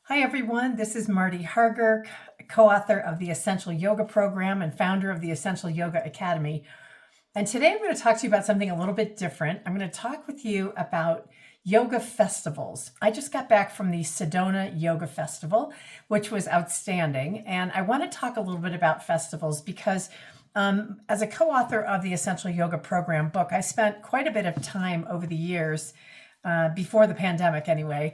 Hi, everyone. This is Marty Harger, co-author of the Essential Yoga Program and founder of the Essential Yoga Academy. And today I'm going to talk to you about something a little bit different. I'm going to talk with you about yoga festivals. I just got back from the Sedona Yoga Festival, which was outstanding. And I want to talk a little bit about festivals because as a co-author of the Essential Yoga Program book, I spent quite a bit of time over the years before the pandemic anyway,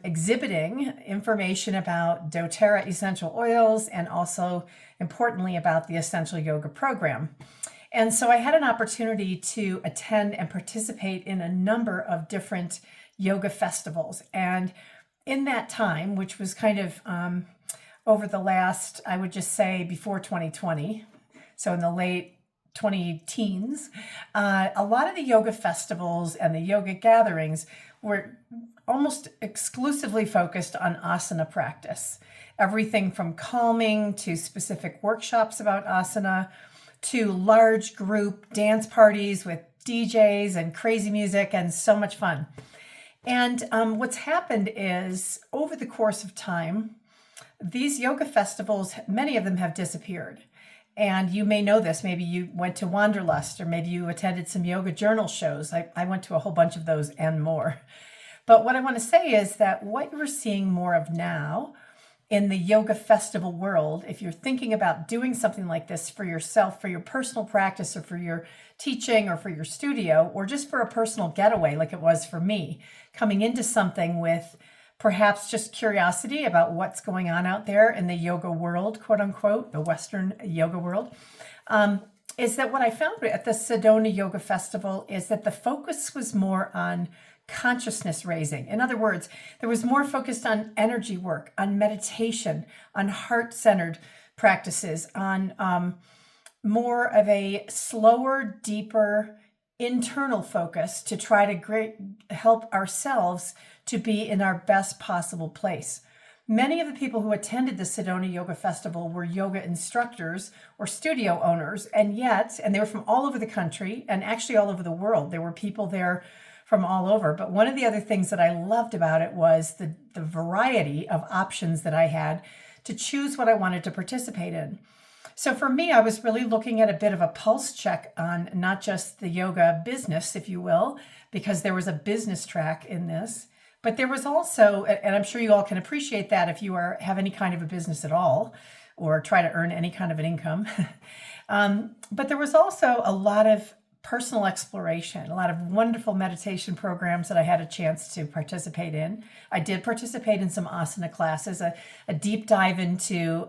exhibiting information about doTERRA essential oils and also, importantly, about the Essential Yoga Program. And so I had an opportunity to attend and participate in a number of different yoga festivals. And in that time, which was kind of over the last, I would just say before 2020, so in the late 20 teens, a lot of the yoga festivals and the yoga gatherings were almost exclusively focused on asana practice. Everything from calming to specific workshops about asana to large group dance parties with DJs and crazy music and so much fun. And what's happened is over the course of time, these yoga festivals, many of them have disappeared. And you may know this. Maybe you went to Wanderlust or maybe you attended some yoga journal shows. I went to a whole bunch of those and more. But what I want to say is that what you're seeing more of now in the yoga festival world, if you're thinking about doing something like this for yourself, for your personal practice or for your teaching or for your studio, or just for a personal getaway like it was for me, coming into something with perhaps just curiosity about what's going on out there in the yoga world, quote unquote, the Western yoga world, is that what I found at the Sedona Yoga Festival is that the focus was more on consciousness raising. In other words, there was more focused on energy work, on meditation, on heart-centered practices, on more of a slower, deeper, internal focus to try to help ourselves to be in our best possible place. Many of the people who attended the Sedona Yoga Festival were yoga instructors or studio owners, and they were from all over the country and actually all over the world. There were people there from all over. But one of the other things that I loved about it was the variety of options that I had to choose what I wanted to participate in. So for me, I was really looking at a bit of a pulse check on not just the yoga business, if you will, because there was a business track in this, but there was also, and I'm sure you all can appreciate that if you have any kind of a business at all, or try to earn any kind of an income. But there was also a lot of personal exploration, a lot of wonderful meditation programs that I had a chance to participate in. I did participate in some asana classes, a deep dive into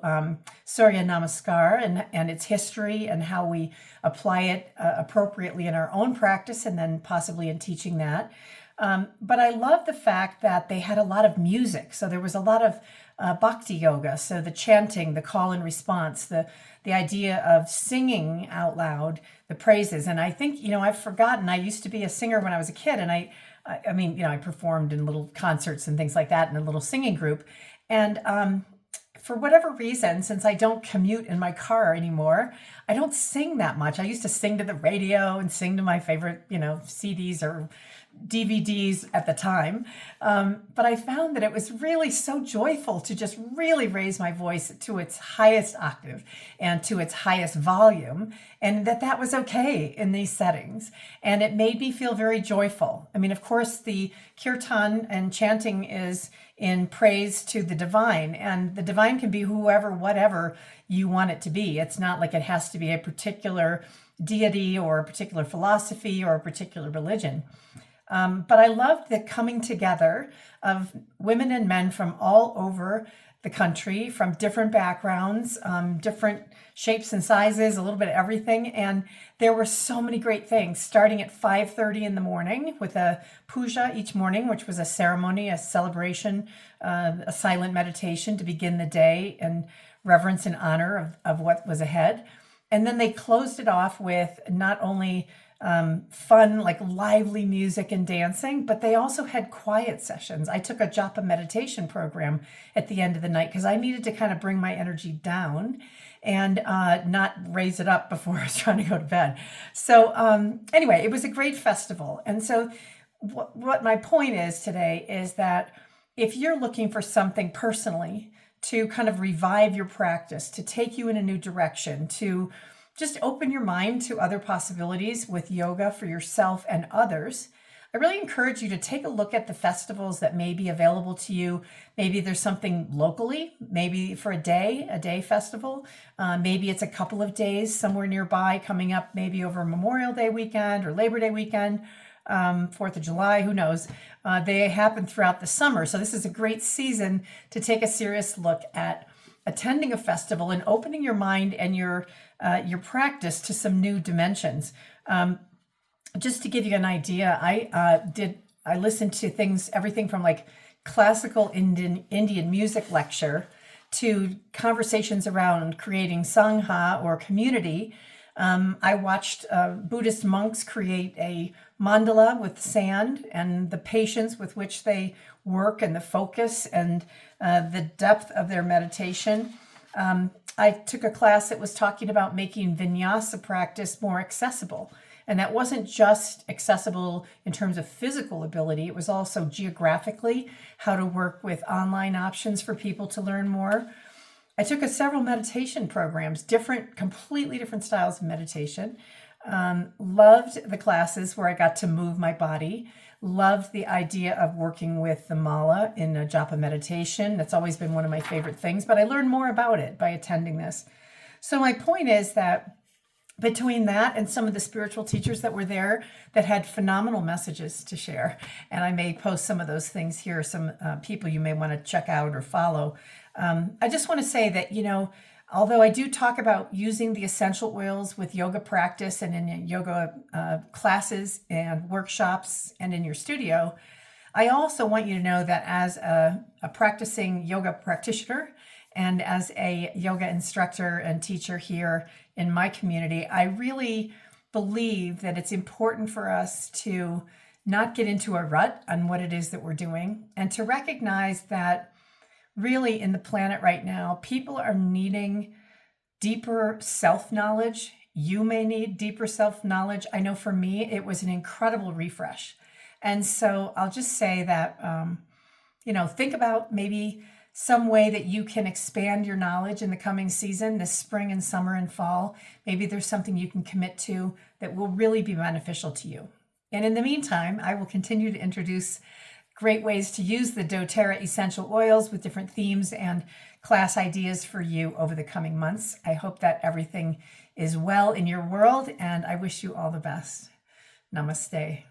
Surya Namaskar and its history and how we apply it appropriately in our own practice and then possibly in teaching that. But I love the fact that they had a lot of music. So there was a lot of bhakti yoga, so the chanting, the call and response, the idea of singing out loud the praises. And I think, I've forgotten, I used to be a singer when I was a kid, and I performed in little concerts and things like that in a little singing group. And for whatever reason, since I don't commute in my car anymore, I don't sing that much. I used to sing to the radio and sing to my favorite, CDs or DVDs at the time. But I found that it was really so joyful to just really raise my voice to its highest octave and to its highest volume, and that was okay in these settings. And it made me feel very joyful. I mean, of course, the kirtan and chanting is in praise to the divine, and the divine can be whoever, whatever you want it to be. It's not like it has to be a particular deity or a particular philosophy or a particular religion. But I loved the coming together of women and men from all over the country, from different backgrounds, different shapes and sizes, a little bit of everything. And there were so many great things, starting at 5:30 in the morning with a puja each morning, which was a ceremony, a celebration, a silent meditation to begin the day and reverence and honor of what was ahead. And then they closed it off with not only fun, like lively music and dancing, but they also had quiet sessions. I took a japa meditation program at the end of the night because I needed to kind of bring my energy down and not raise it up before I was trying to go to bed. So anyway, it was a great festival. And so what my point is today is that if you're looking for something personally to kind of revive your practice, to take you in a new direction, to just open your mind to other possibilities with yoga for yourself and others, I really encourage you to take a look at the festivals that may be available to you. Maybe there's something locally, maybe for a day festival. Maybe it's a couple of days somewhere nearby coming up, maybe over Memorial Day weekend or Labor Day weekend, 4th of July, who knows? They happen throughout the summer. So this is a great season to take a serious look at attending a festival and opening your mind and your practice to some new dimensions. Just to give you an idea, I listened to everything from like classical Indian music lecture to conversations around creating sangha or community. I watched Buddhist monks create a mandala with sand, and the patience with which they work and the focus and the depth of their meditation. I took a class that was talking about making vinyasa practice more accessible. And that wasn't just accessible in terms of physical ability, it was also geographically how to work with online options for people to learn more. I took several meditation programs, completely different styles of meditation. Loved the classes where I got to move my body. Loved the idea of working with the mala in a japa meditation. That's always been one of my favorite things, but I learned more about it by attending this. So my point is that between that and some of the spiritual teachers that were there that had phenomenal messages to share, and I may post some of those things here, some people you may want to check out or follow. I just want to say that, although I do talk about using the essential oils with yoga practice and in yoga classes and workshops and in your studio, I also want you to know that as a practicing yoga practitioner and as a yoga instructor and teacher here in my community, I really believe that it's important for us to not get into a rut on what it is that we're doing and to recognize that really in the planet right now, people are needing deeper self-knowledge. You may need deeper self-knowledge. I know for me, it was an incredible refresh. And so I'll just say that, think about maybe some way that you can expand your knowledge in the coming season, this spring and summer and fall. Maybe there's something you can commit to that will really be beneficial to you. And in the meantime, I will continue to introduce great ways to use the doTERRA essential oils with different themes and class ideas for you over the coming months. I hope that everything is well in your world, and I wish you all the best. Namaste.